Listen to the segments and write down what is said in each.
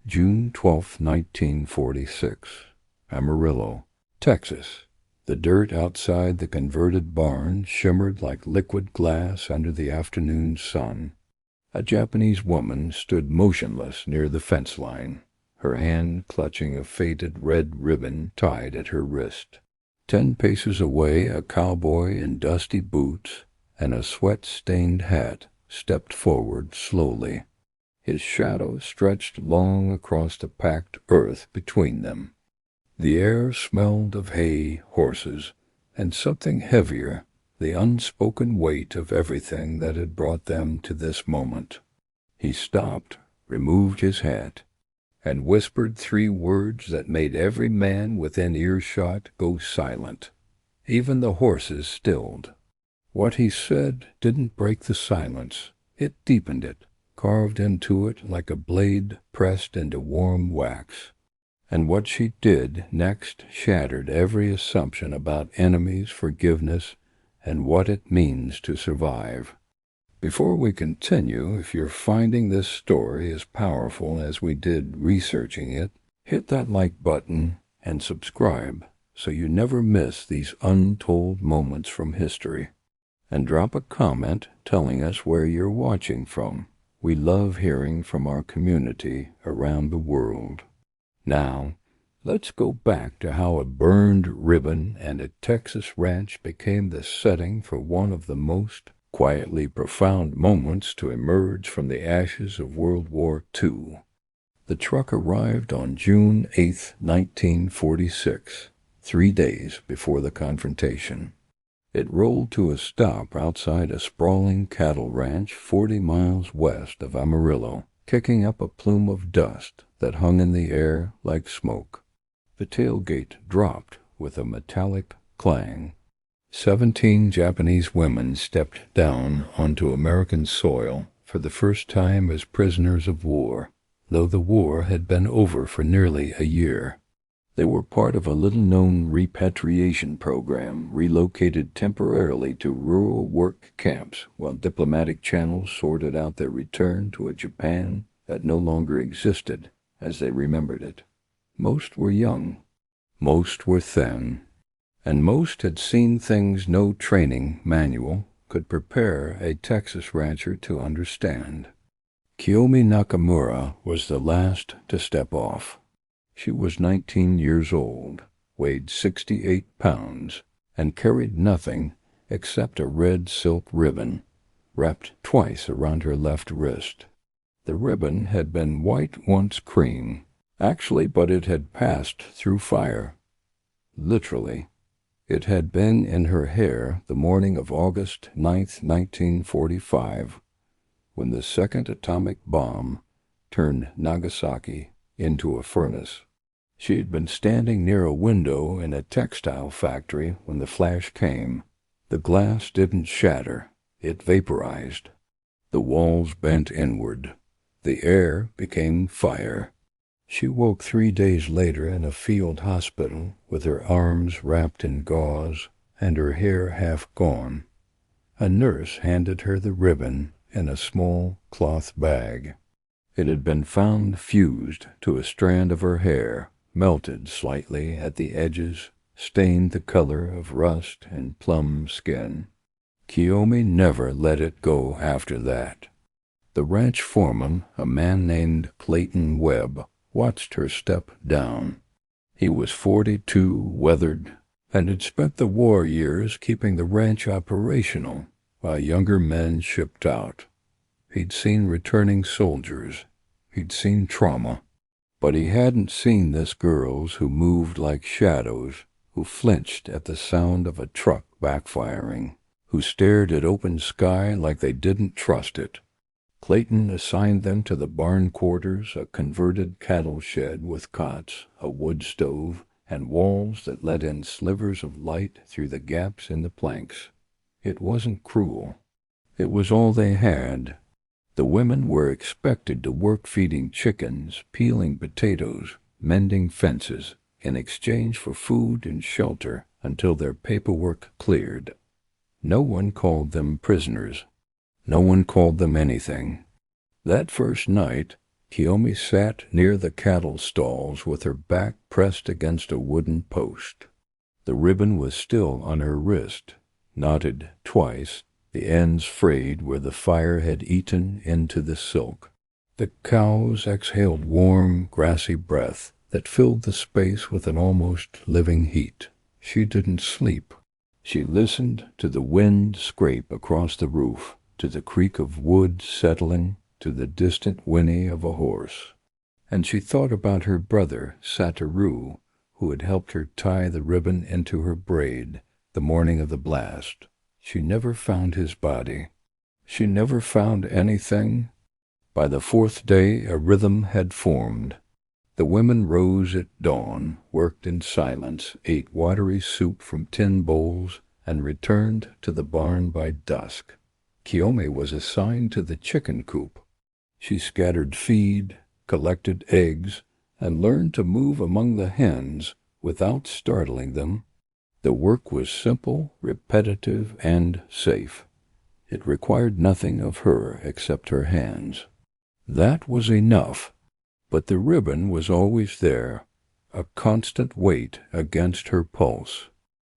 June 12, 1946, Amarillo, Texas. The dirt outside the converted barn shimmered like liquid glass under the afternoon sun. A Japanese woman stood motionless near the fence line, her hand clutching a faded red ribbon tied at her wrist. 10 paces away, a cowboy in dusty boots and a sweat-stained hat stepped forward slowly. His shadow stretched long across the packed earth between them. The air smelled of hay, horses, and something heavier, the unspoken weight of everything that had brought them to this moment. He stopped, removed his hat, and whispered 3 words that made every man within earshot go silent. Even the horses stilled. What he said didn't break the silence. It deepened it, carved into it like a blade pressed into warm wax. And what she did next shattered every assumption about enemies, forgiveness, and what it means to survive. Before we continue, if you're finding this story as powerful as we did researching it, hit that like button and subscribe so you never miss these untold moments from history. And drop a comment telling us where you're watching from. We love hearing from our community around the world. Now, let's go back to how a burned ribbon and a Texas ranch became the setting for one of the most quietly profound moments to emerge from the ashes of World War II. The truck arrived on June 8, 1946, 3 days before the confrontation. It rolled to a stop outside a sprawling cattle ranch 40 miles west of Amarillo, kicking up a plume of dust that hung in the air like smoke. The tailgate dropped with a metallic clang. 17 Japanese women stepped down onto American soil for the first time as prisoners of war, though the war had been over for nearly a year. They were part of a little-known repatriation program relocated temporarily to rural work camps while diplomatic channels sorted out their return to a Japan that no longer existed as they remembered it. Most were young, most were thin, and most had seen things no training manual could prepare a Texas rancher to understand. Kiyomi Nakamura was the last to step off. She was 19 years old, weighed 68 pounds, and carried nothing except a red silk ribbon, wrapped twice around her left wrist. The ribbon had been white once cream, actually, but it had passed through fire. Literally, it had been in her hair the morning of August 9, 1945, when the second atomic bomb turned Nagasaki into a furnace. She had been standing near a window in a textile factory when the flash came. The glass didn't shatter, it vaporized. The walls bent inward. The air became fire. She woke 3 days later in a field hospital with her arms wrapped in gauze and her hair half gone. A nurse handed her the ribbon in a small cloth bag. It had been found fused to a strand of her hair, melted slightly at the edges, stained the color of rust and plum skin. Kiyomi never let it go after that. The ranch foreman, a man named Clayton Webb, watched her step down. He was 42, weathered, and had spent the war years keeping the ranch operational while younger men shipped out. He'd seen returning soldiers. He'd seen trauma. But he hadn't seen this girls who moved like shadows, who flinched at the sound of a truck backfiring, who stared at open sky like they didn't trust it. Clayton assigned them to the barn quarters, a converted cattle shed with cots, a wood stove, and walls that let in slivers of light through the gaps in the planks. It wasn't cruel. It was all they had. The women were expected to work feeding chickens, peeling potatoes, mending fences, in exchange for food and shelter until their paperwork cleared. No one called them prisoners. No one called them anything. That first night, Kiyomi sat near the cattle stalls with her back pressed against a wooden post. The ribbon was still on her wrist, knotted twice, the ends frayed where the fire had eaten into the silk. The cows exhaled warm, grassy breath that filled the space with an almost living heat. She didn't sleep. She listened to the wind scrape across the roof, to the creak of wood settling, to the distant whinny of a horse. And she thought about her brother, Satoru, who had helped her tie the ribbon into her braid the morning of the blast. She never found his body. She never found anything. By the fourth day a rhythm had formed. The women rose at dawn, worked in silence, ate watery soup from tin bowls, and returned to the barn by dusk. Kiyomi was assigned to the chicken coop. She scattered feed, collected eggs, and learned to move among the hens without startling them. The work was simple, repetitive, and safe. It required nothing of her except her hands. That was enough, but the ribbon was always there, a constant weight against her pulse.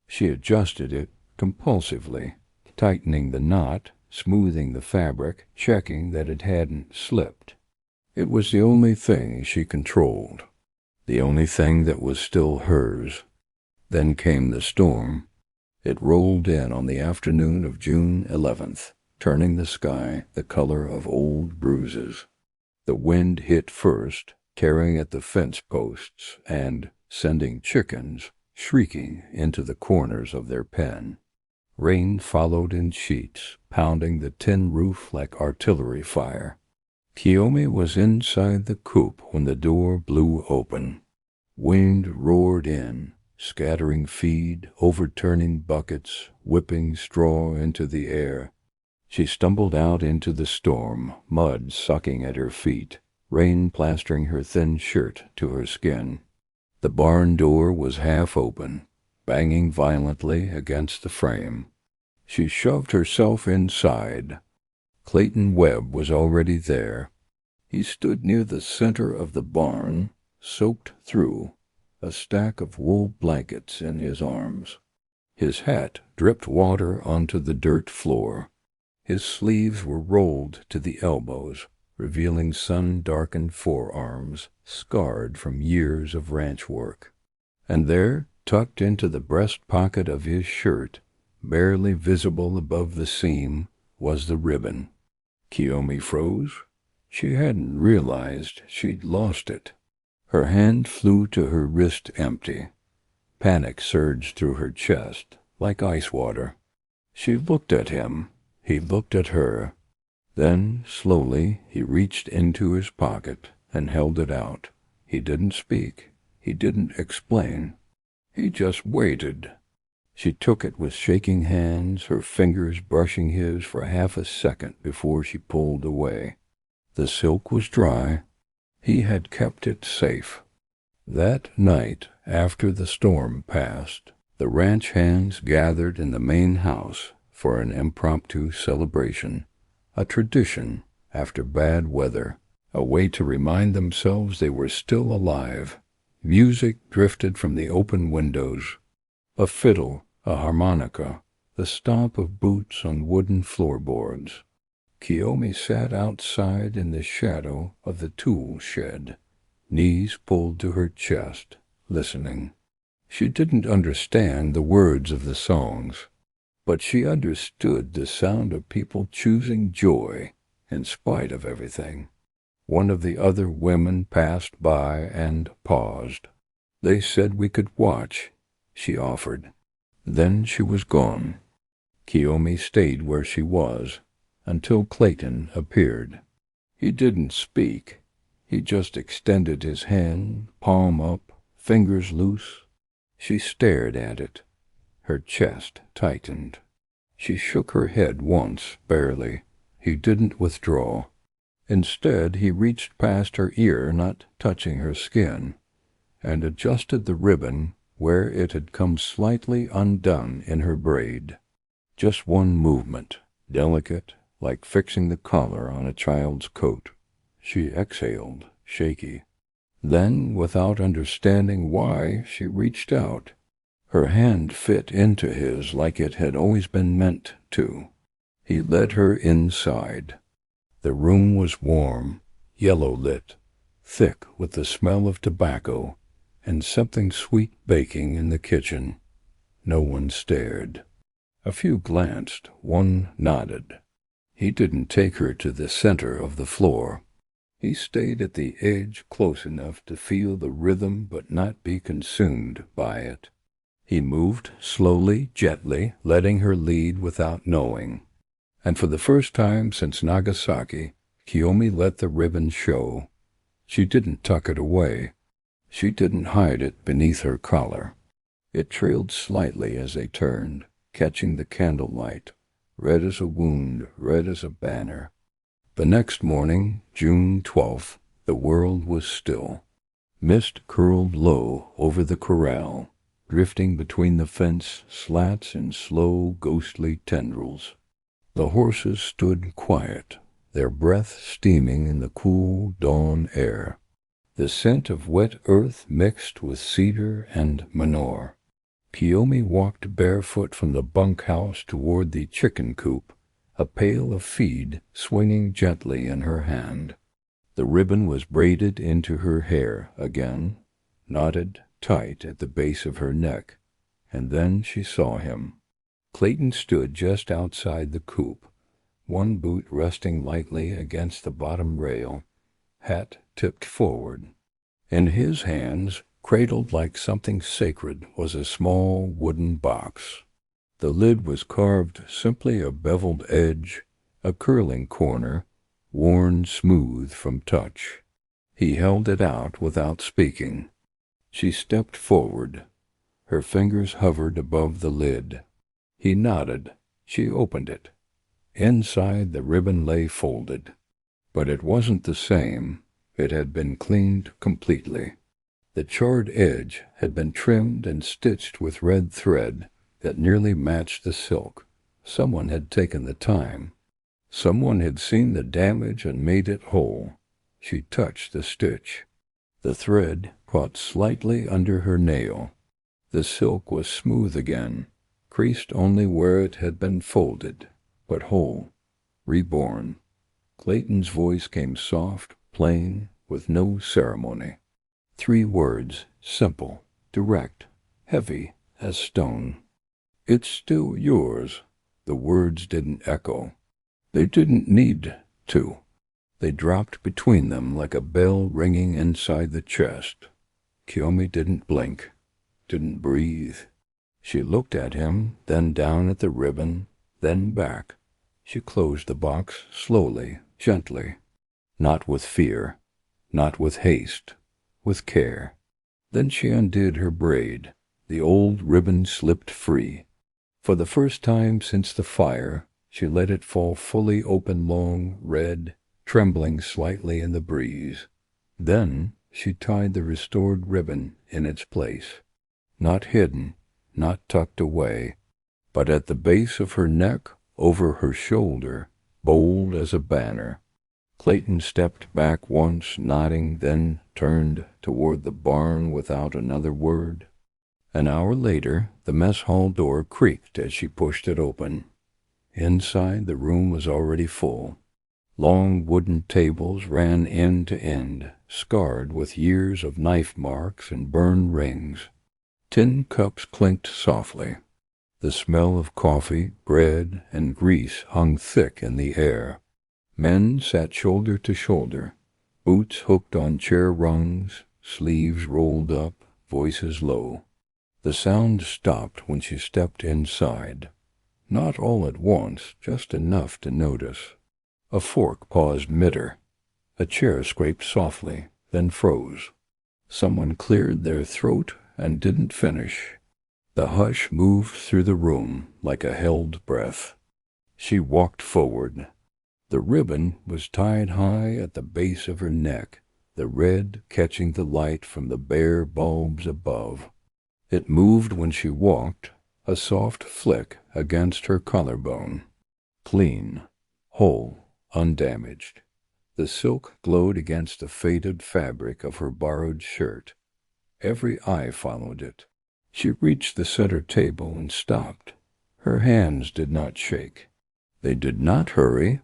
She adjusted it compulsively, tightening the knot, smoothing the fabric, checking that it hadn't slipped. It was the only thing she controlled, the only thing that was still hers. Then came the storm. It rolled in on the afternoon of June 11th, turning the sky the color of old bruises. The wind hit first, tearing at the fence posts and sending chickens shrieking into the corners of their pen. Rain followed in sheets, pounding the tin roof like artillery fire. Kiyomi was inside the coop when the door blew open. Wind roared in, scattering feed, overturning buckets, whipping straw into the air. She stumbled out into the storm, mud sucking at her feet, rain plastering her thin shirt to her skin. The barn door was half open, banging violently against the frame. She shoved herself inside. Clayton Webb was already there. He stood near the center of the barn, soaked through, a stack of wool blankets in his arms. His hat dripped water onto the dirt floor. His sleeves were rolled to the elbows, revealing sun-darkened forearms, scarred from years of ranch work. And there, tucked into the breast pocket of his shirt, barely visible above the seam, was the ribbon. Kiyomi froze. She hadn't realized she'd lost it. Her hand flew to her wrist empty. Panic surged through her chest, like ice water. She looked at him. He looked at her. Then, slowly, he reached into his pocket and held it out. He didn't speak. He didn't explain. He just waited. She took it with shaking hands, her fingers brushing his for half a second before she pulled away. The silk was dry. He had kept it safe. That night, after the storm passed, the ranch hands gathered in the main house for an impromptu celebration, a tradition after bad weather, a way to remind themselves they were still alive. Music drifted from the open windows. A fiddle, a harmonica, the stomp of boots on wooden floorboards. Kiyomi sat outside in the shadow of the tool shed, knees pulled to her chest, listening. She didn't understand the words of the songs, but she understood the sound of people choosing joy in spite of everything. One of the other women passed by and paused. They said we could watch, she offered. Then she was gone. Kiyomi stayed where she was until Clayton appeared. He didn't speak. He just extended his hand, palm up, fingers loose. She stared at it. Her chest tightened. She shook her head once, barely. He didn't withdraw. Instead, he reached past her ear, not touching her skin, and adjusted the ribbon where it had come slightly undone in her braid. Just one movement, delicate, like fixing the collar on a child's coat. She exhaled, shaky. Then, without understanding why, she reached out. Her hand fit into his like it had always been meant to. He led her inside. The room was warm, yellow-lit, thick with the smell of tobacco, and something sweet baking in the kitchen. No one stared. A few glanced, one nodded. He didn't take her to the center of the floor. He stayed at the edge close enough to feel the rhythm but not be consumed by it. He moved slowly, gently, letting her lead without knowing. And for the first time since Nagasaki, Kiyomi let the ribbon show. She didn't tuck it away. She didn't hide it beneath her collar. It trailed slightly as they turned, catching the candlelight, red as a wound, red as a banner. The next morning, June 12th, the world was still. Mist curled low over the corral, drifting between the fence slats in slow, ghostly tendrils. The horses stood quiet, their breath steaming in the cool dawn air. The scent of wet earth mixed with cedar and manure. Kiyomi walked barefoot from the bunkhouse toward the chicken coop, a pail of feed swinging gently in her hand. The ribbon was braided into her hair again, knotted tight at the base of her neck, and then she saw him. Clayton stood just outside the coop, one boot resting lightly against the bottom rail, hat tipped forward. In his hands, cradled like something sacred, was a small wooden box. The lid was carved simply a beveled edge, a curling corner, worn smooth from touch. He held it out without speaking. She stepped forward. Her fingers hovered above the lid. He nodded. She opened it. Inside, the ribbon lay folded. But it wasn't the same. It had been cleaned completely. The charred edge had been trimmed and stitched with red thread that nearly matched the silk. Someone had taken the time. Someone had seen the damage and made it whole. She touched the stitch. The thread caught slightly under her nail. The silk was smooth again, creased only where it had been folded, but whole, reborn. Clayton's voice came soft, plain, with no ceremony. 3 words, simple, direct, heavy as stone. "It's still yours." The words didn't echo. They didn't need to. They dropped between them like a bell ringing inside the chest. Kiyomi didn't blink, didn't breathe. She looked at him, then down at the ribbon, then back. She closed the box slowly, gently. Not with fear, not with haste, with care. Then she undid her braid. The old ribbon slipped free. For the first time since the fire, she let it fall fully open, long, red, trembling slightly in the breeze. Then she tied the restored ribbon in its place. Not hidden, not tucked away, but at the base of her neck, over her shoulder, bold as a banner. Clayton stepped back once, nodding, then turned toward the barn without another word. An hour later, the mess hall door creaked as she pushed it open. Inside, the room was already full. Long wooden tables ran end to end, scarred with years of knife marks and burned rings. Tin cups clinked softly. The smell of coffee, bread, and grease hung thick in the air. Men sat shoulder to shoulder, boots hooked on chair rungs, sleeves rolled up, voices low. The sound stopped when she stepped inside. Not all at once, just enough to notice. A fork paused mid-her. A chair scraped softly, then froze. Someone cleared their throat and didn't finish. The hush moved through the room like a held breath. She walked forward. The ribbon was tied high at the base of her neck, the red catching the light from the bare bulbs above. It moved when she walked, a soft flick against her collarbone. Clean, whole, undamaged. The silk glowed against the faded fabric of her borrowed shirt. Every eye followed it. She reached the center table and stopped. Her hands did not shake. They did not hurry.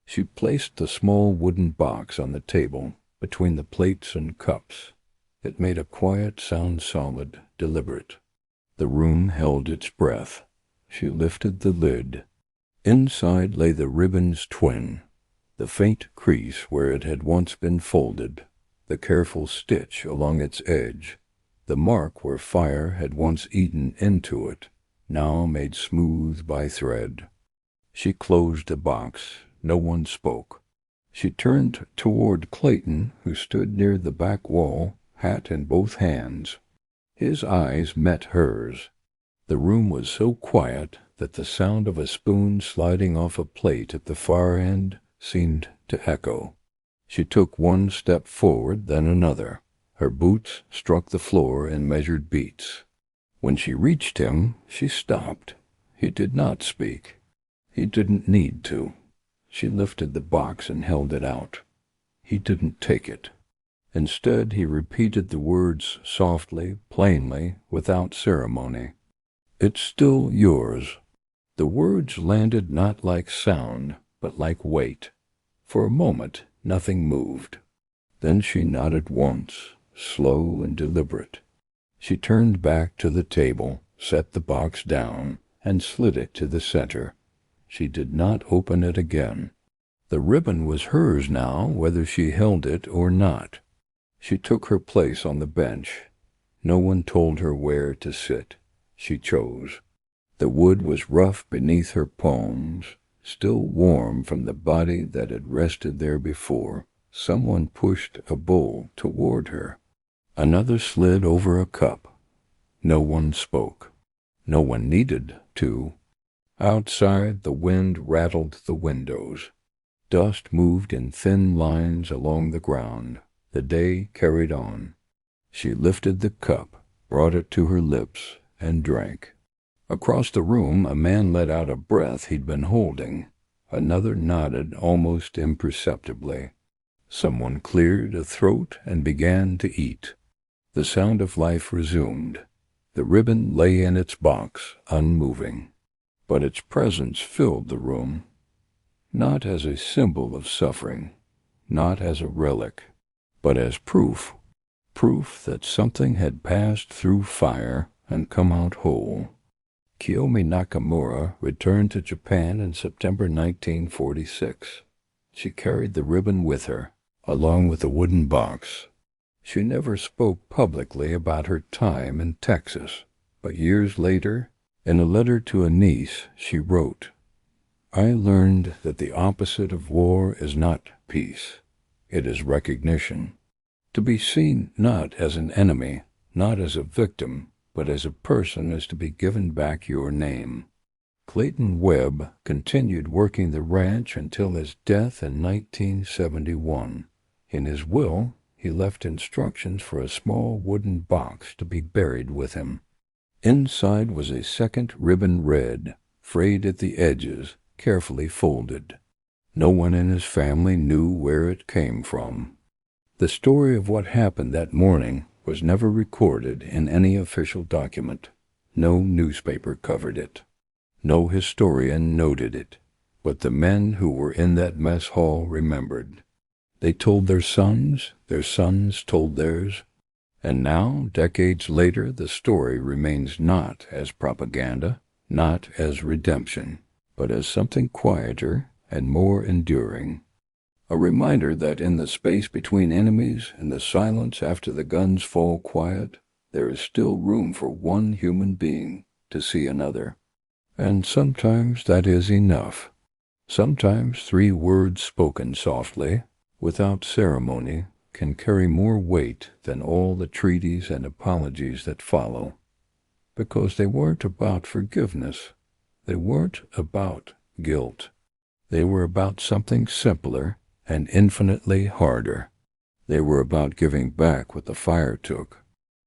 She placed the small wooden box on the table between the plates and cups. It made a quiet sound, solid, deliberate. The room held its breath. She lifted the lid. Inside lay the ribbon's twin, the faint crease where it had once been folded, the careful stitch along its edge, the mark where fire had once eaten into it, now made smooth by thread. She closed the box. No one spoke. She turned toward Clayton, who stood near the back wall, hat in both hands. His eyes met hers. The room was so quiet that the sound of a spoon sliding off a plate at the far end seemed to echo. She took one step forward, then another. Her boots struck the floor in measured beats. When she reached him, she stopped. He did not speak. He didn't need to. She lifted the box and held it out. He didn't take it. Instead, he repeated the words softly, plainly, without ceremony. "It's still yours." The words landed not like sound, but like weight. For a moment, nothing moved. Then she nodded once, slow and deliberate. She turned back to the table, set the box down, and slid it to the center. She did not open it again. The ribbon was hers now, whether she held it or not. She took her place on the bench. No one told her where to sit. She chose. The wood was rough beneath her palms, still warm from the body that had rested there before. Someone pushed a bowl toward her. Another slid over a cup. No one spoke. No one needed to. Outside, the wind rattled the windows. Dust moved in thin lines along the ground. The day carried on. She lifted the cup, brought it to her lips, and drank. Across the room, a man let out a breath he'd been holding. Another nodded almost imperceptibly. Someone cleared a throat and began to eat. The sound of life resumed. The ribbon lay in its box, unmoving. But its presence filled the room. Not as a symbol of suffering, not as a relic, but as proof that something had passed through fire and come out whole. Kiyomi Nakamura returned to Japan in September 1946. She carried the ribbon with her, along with the wooden box. She never spoke publicly about her time in Texas, but years later, in a letter to a niece, she wrote, "I learned that the opposite of war is not peace. It is recognition. To be seen not as an enemy, not as a victim, but as a person is to be given back your name." Clayton Webb continued working the ranch until his death in 1971. In his will, he left instructions for a small wooden box to be buried with him. Inside was a second ribbon red, frayed at the edges, carefully folded. No one in his family knew where it came from. The story of what happened that morning was never recorded in any official document. No newspaper covered it. No historian noted it. But the men who were in that mess hall remembered. They told their sons told theirs. And now, decades later, the story remains not as propaganda, not as redemption, but as something quieter and more enduring. A reminder that in the space between enemies and the silence after the guns fall quiet, there is still room for one human being to see another. And sometimes that is enough. Sometimes 3 words spoken softly, without ceremony, can carry more weight than all the treaties and apologies that follow. Because they weren't about forgiveness. They weren't about guilt. They were about something simpler and infinitely harder. They were about giving back what the fire took,